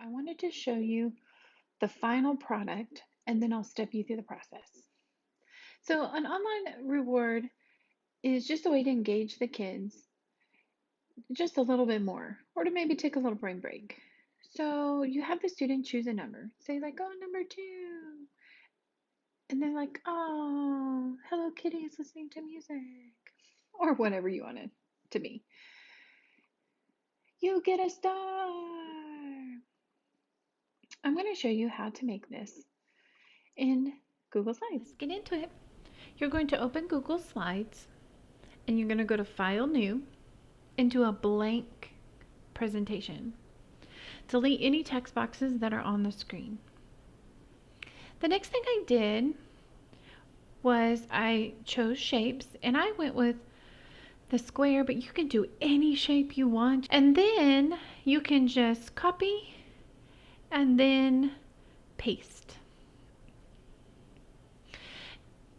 I wanted to show you the final product and then I'll step you through the process. So, an online reward is just a way to engage the kids just a little bit more or to maybe take a little brain break. So, you have the student choose a number, say, like, oh, number 2. And they're like, oh, Hello Kitty is listening to music or whatever you want it to be. You get a star. I'm going to show you how to make this in Google Slides. Let's get into it. You're going to open Google Slides and you're going to go to File New into a blank presentation. Delete any text boxes that are on the screen. The next thing I did was I chose shapes and I went with the square, but you can do any shape you want. And then you can just copy and then paste.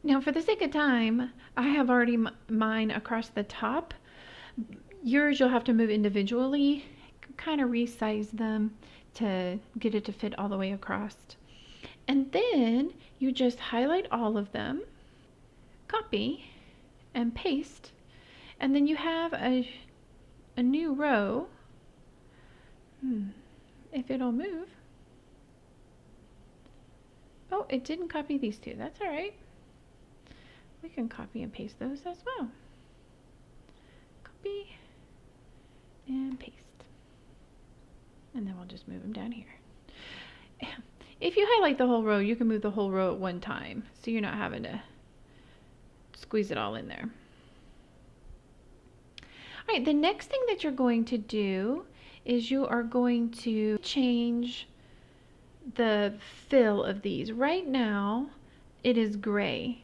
Now, for the sake of time, I have already mine across the top. Yours you'll have to move individually, kind of resize them to get it to fit all the way across. And then you just highlight all of them, copy, and paste. And then you have a new row. If it'll move. Oh, it didn't copy these two. That's all right. We can copy and paste those as well. Copy and paste. And then we'll just move them down here. If you highlight the whole row, you can move the whole row at one time, so you're not having to squeeze it all in there. All right, the next thing that you're going to do is you are going to change the fill of these. Right now, it is gray.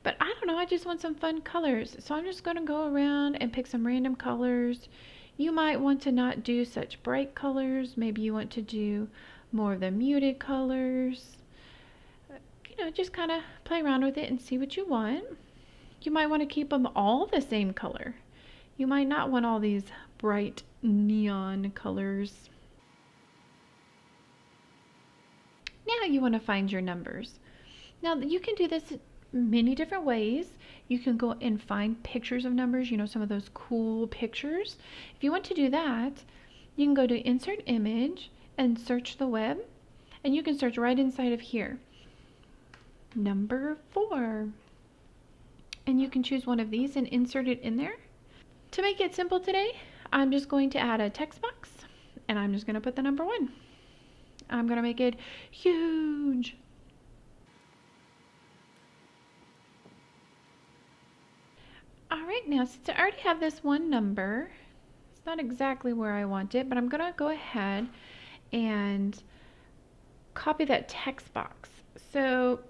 But I don't know, I just want some fun colors. So I'm just going to go around and pick some random colors. You might want to not do such bright colors. Maybe you want to do more of the muted colors. You know, just kind of play around with it and see what you want. You might want to keep them all the same color. You might not want all these bright neon colors. Now you want to find your numbers. Now you can do this many different ways. You can go and find pictures of numbers, you know, some of those cool pictures. If you want to do that, you can go to Insert Image and search the web, and you can search right inside of here. Number 4. And you can choose one of these and insert it in there. To make it simple today, I'm just going to add a text box, and I'm just going to put the number 1. I'm going to make it huge. All right, now since I already have this one number, it's not exactly where I want it, but I'm going to go ahead and copy that text box. So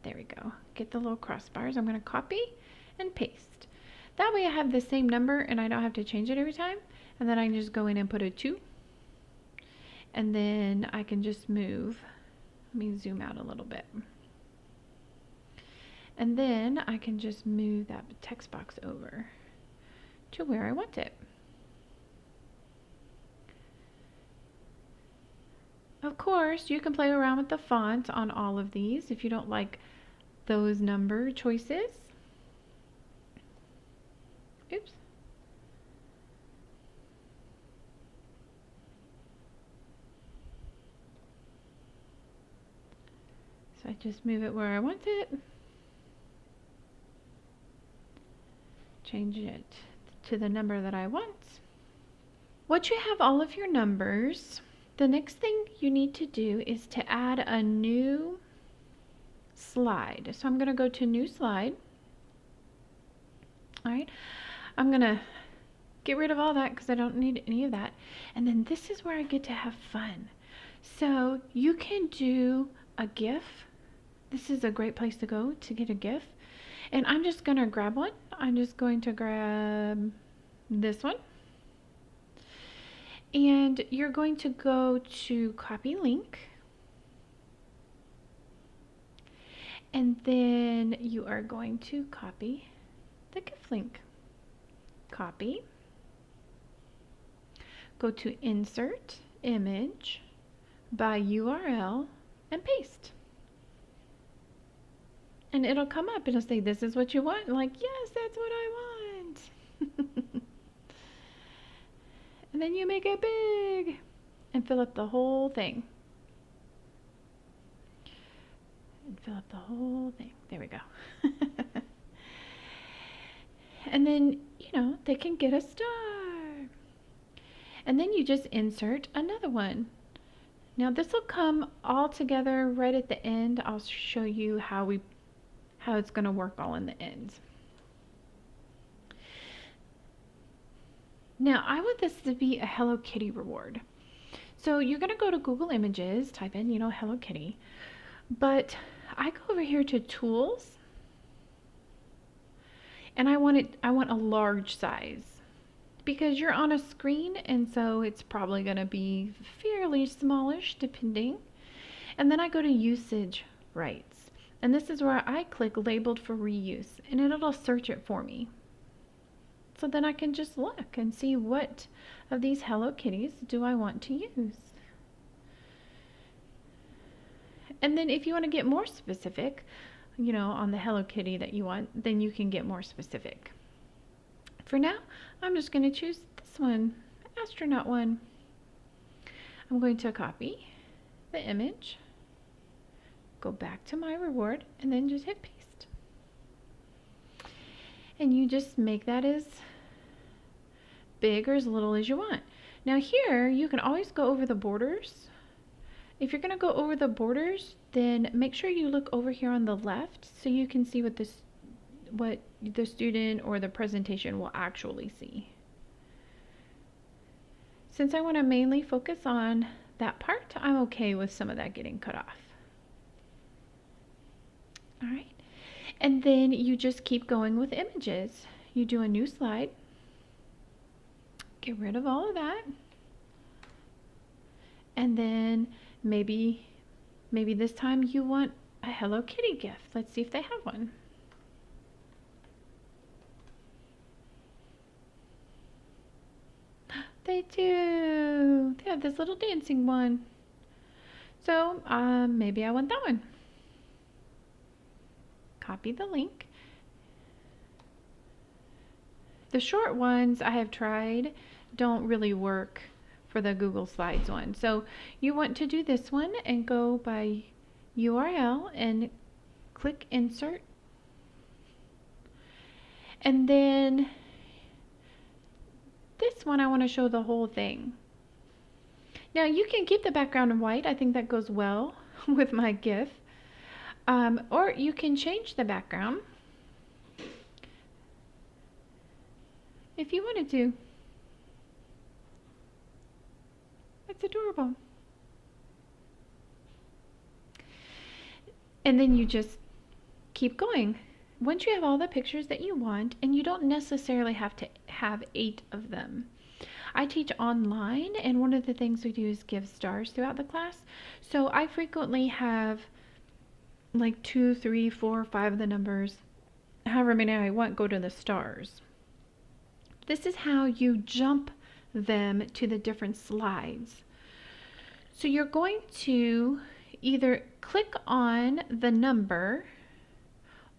there we go. Get the little crossbars. I'm going to copy and paste. That way I have the same number and I don't have to change it every time. And then I can just go in and put a 2. And then I can just move. Let me zoom out a little bit. And then I can just move that text box over to where I want it. Of course, you can play around with the font on all of these if you don't like those number choices. Oops. So I just move it where I want it. Change it to the number that I want. Once you have all of your numbers, the next thing you need to do is to add a new slide. So I'm going to go to New Slide. All right. I'm going to get rid of all that because I don't need any of that. And then this is where I get to have fun. So you can do a GIF. This is a great place to go to get a GIF. And I'm just going to grab one. I'm just going to grab this one. And you're going to go to Copy Link. And then you are going to copy the GIF link. copy, go to Insert, Image, by URL, and paste. And it'll come up, it'll say, this is what you want. I'm like, yes, that's what I want. And then you make it big and fill up the whole thing. And fill up the whole thing. There we go. And then, they can get a star. And then you just insert another one. Now this will come all together right at the end. I'll show you how it's going to work all in the ends. Now I want this to be a Hello Kitty reward. So you're going to go to Google Images, type in, Hello Kitty. But I go over here to Tools, and I want a large size because you're on a screen, and so it's probably going to be fairly smallish depending. And then I go to Usage Rights, and this is where I click Labeled for Reuse, and it'll search it for me. So then I can just look and see what of these Hello Kitties do I want to use. And then if you want to get more specific, on the Hello Kitty that you want, then you can get more specific. For now, I'm just going to choose this one, astronaut one. I'm going to copy the image, go back to my reward, and then just hit paste. And you just make that as big or as little as you want. Now here, you can always go over the borders. If you're going to go over the borders, then make sure you look over here on the left so you can see what the student or the presentation will actually see. Since I want to mainly focus on that part, I'm okay with some of that getting cut off. All right. And then you just keep going with images. You do a new slide. Get rid of all of that. And then maybe this time you want a Hello Kitty gift. Let's see if they have one. They do. They have this little dancing one. So maybe I want that one. Copy the link. The short ones I have tried don't really work for the Google Slides one. So you want to do this one and go by URL and click Insert. And then this one I want to show the whole thing. Now you can keep the background in white. I think that goes well with my GIF. Or you can change the background if you wanted to. It's adorable. And then you just keep going. Once you have all the pictures that you want, and you don't necessarily have to have 8 of them. I teach online, and one of the things we do is give stars throughout the class. So I frequently have like 2, 3, 4, 5 of the numbers, however many I want, go to the stars. This is how you jump them to the different slides. So you're going to either click on the number,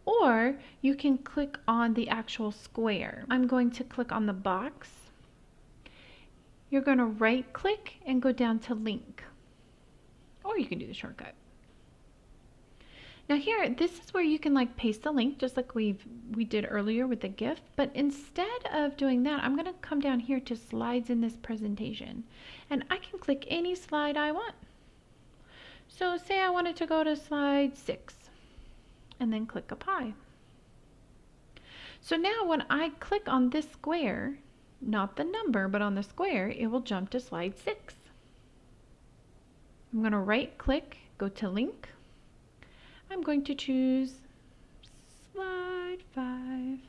or you can click on the actual square. I'm going to click on the box. You're going to right click and go down to link, or you can do the shortcut. Now here, this is where you can like paste the link just like we did earlier with the GIF, but instead of doing that, I'm going to come down here to slides in this presentation, and I can click any slide I want. So say I wanted to go to slide 6 and then click apply. So now when I click on this square, not the number, but on the square, it will jump to slide 6. I'm going to right click, go to link. I'm going to choose slide 5.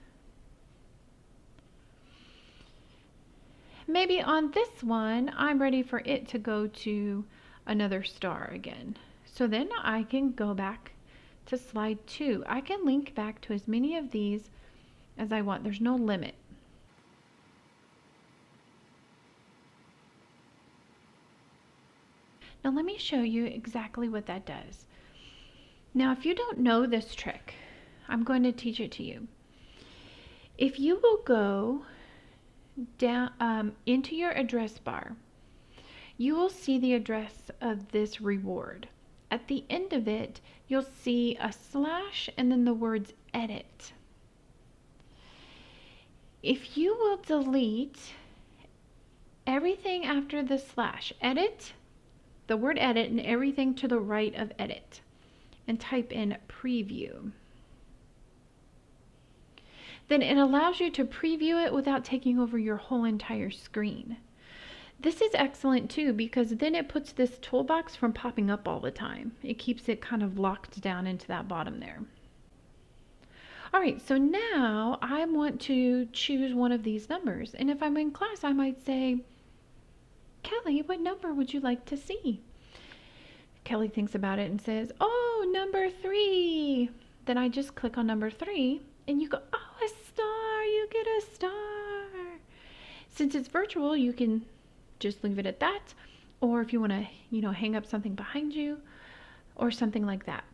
Maybe on this one, I'm ready for it to go to another star again. So then I can go back to slide 2. I can link back to as many of these as I want. There's no limit. Now let me show you exactly what that does. Now if you don't know this trick, I'm going to teach it to you. If you will go down into your address bar, you will see the address of this reward. At the end of it, you'll see a slash and then the words edit. If you will delete everything after the slash, edit, the word edit, and everything to the right of edit, and type in preview, then it allows you to preview it without taking over your whole entire screen. This is excellent too, because then it puts this toolbox from popping up all the time. It keeps it kind of locked down into that bottom there. All right, so now I want to choose one of these numbers. And if I'm in class, I might say, Kelly, what number would you like to see? Kelly thinks about it and says, oh, number 3. Then I just click on number 3 and you go, oh, a star, you get a star. Since it's virtual, you can just leave it at that. Or if you want to, hang up something behind you or something like that.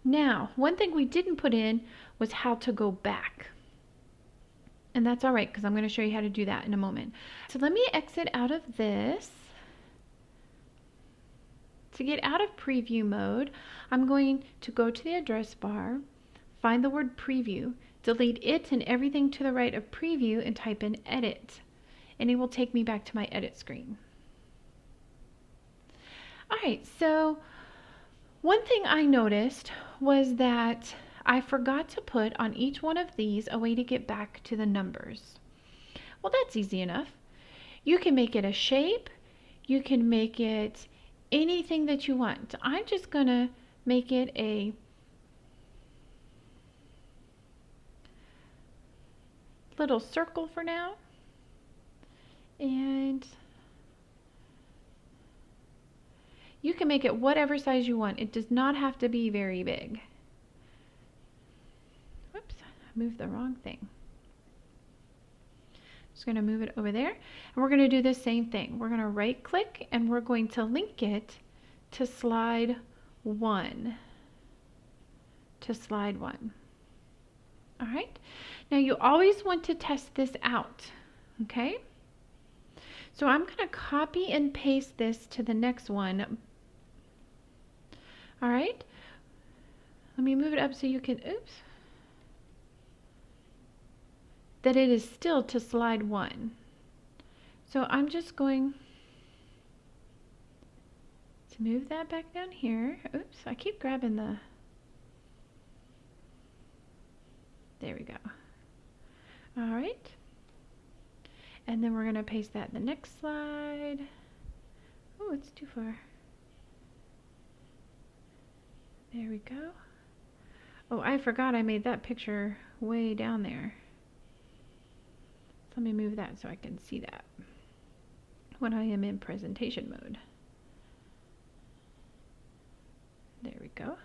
Now, one thing we didn't put in was how to go back. And that's all right, because I'm going to show you how to do that in a moment. So let me exit out of this. To get out of preview mode, I'm going to go to the address bar, find the word preview, delete it and everything to the right of preview, and type in edit. And it will take me back to my edit screen. All right, so one thing I noticed was that I forgot to put on each one of these a way to get back to the numbers. Well, that's easy enough. You can make it a shape. You can make it anything that you want. I'm just going to make it a little circle for now. And you can make it whatever size you want. It does not have to be very big. Whoops, I moved the wrong thing. Just going to move it over there. And we're going to do the same thing. We're going to right click and we're going to link it to slide 1. To slide 1. All right. Now you always want to test this out. Okay. So I'm going to copy and paste this to the next one. All right. Let me move it up so you can, oops. That it is still to slide 1. So I'm just going to move that back down here. Oops, I keep grabbing the, there we go. All right. And then we're going to paste that in the next slide. Oh, it's too far. There we go. Oh, I forgot I made that picture way down there. Let me move that so I can see that when I am in presentation mode. There we go.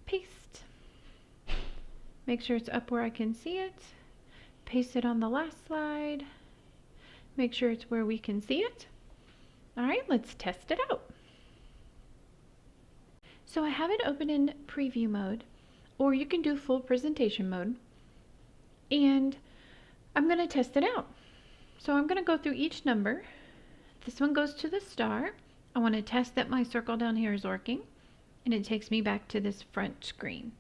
Paste. Make sure it's up where I can see it. Paste it on the last slide. Make sure it's where we can see it. All right, let's test it out. So I have it open in preview mode, or you can do full presentation mode. And I'm going to test it out. So I'm going to go through each number. This one goes to the star. I want to test that my circle down here is working. And it takes me back to this front screen.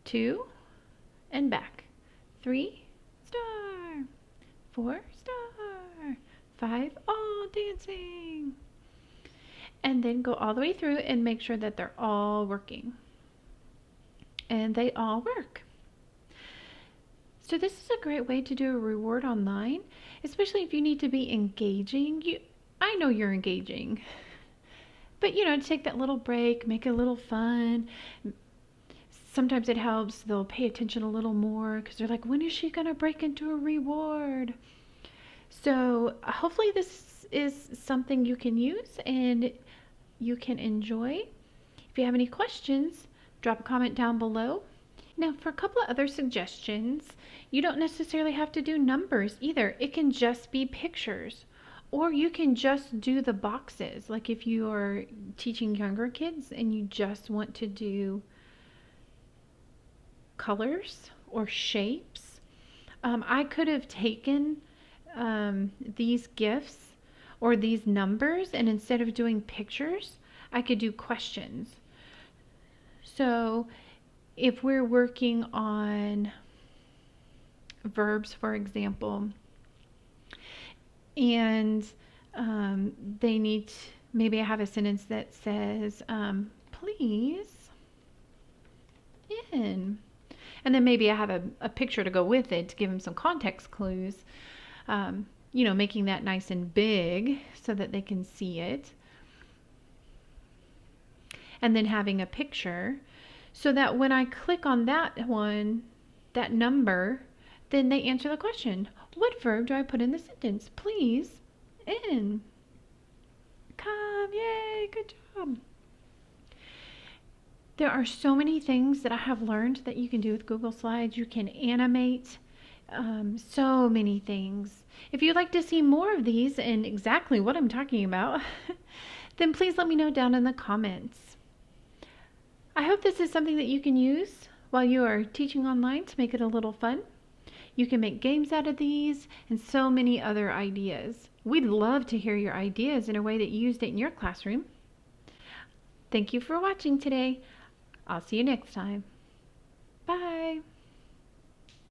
2 and back. 3, star. 4, star. 5, all dancing. And then go all the way through and make sure that they're all working. And they all work. So this is a great way to do a reward online, especially if you need to be engaging. I know you're engaging, but take that little break, make it a little fun. Sometimes it helps. They'll pay attention a little more because they're like, when is she going to break into a reward? So hopefully this is something you can use and you can enjoy. If you have any questions, drop a comment down below. Now, for a couple of other suggestions, you don't necessarily have to do numbers either. It can just be pictures. Or you can just do the boxes. Like if you are teaching younger kids and you just want to do colors or shapes, I could have taken these gifts or these numbers, and instead of doing pictures, I could do questions. So if we're working on verbs, for example, and they need, maybe I have a sentence that says, please in. And then maybe I have a picture to go with it to give them some context clues, making that nice and big so that they can see it. And then having a picture so that when I click on that one, that number, then they answer the question. What verb do I put in the sentence? Please in. Come, yay, good job. There are so many things that I have learned that you can do with Google Slides. You can animate so many things. If you'd like to see more of these and exactly what I'm talking about, then please let me know down in the comments. I hope this is something that you can use while you are teaching online to make it a little fun. You can make games out of these and so many other ideas. We'd love to hear your ideas in a way that you used it in your classroom. Thank you for watching today. I'll see you next time. Bye.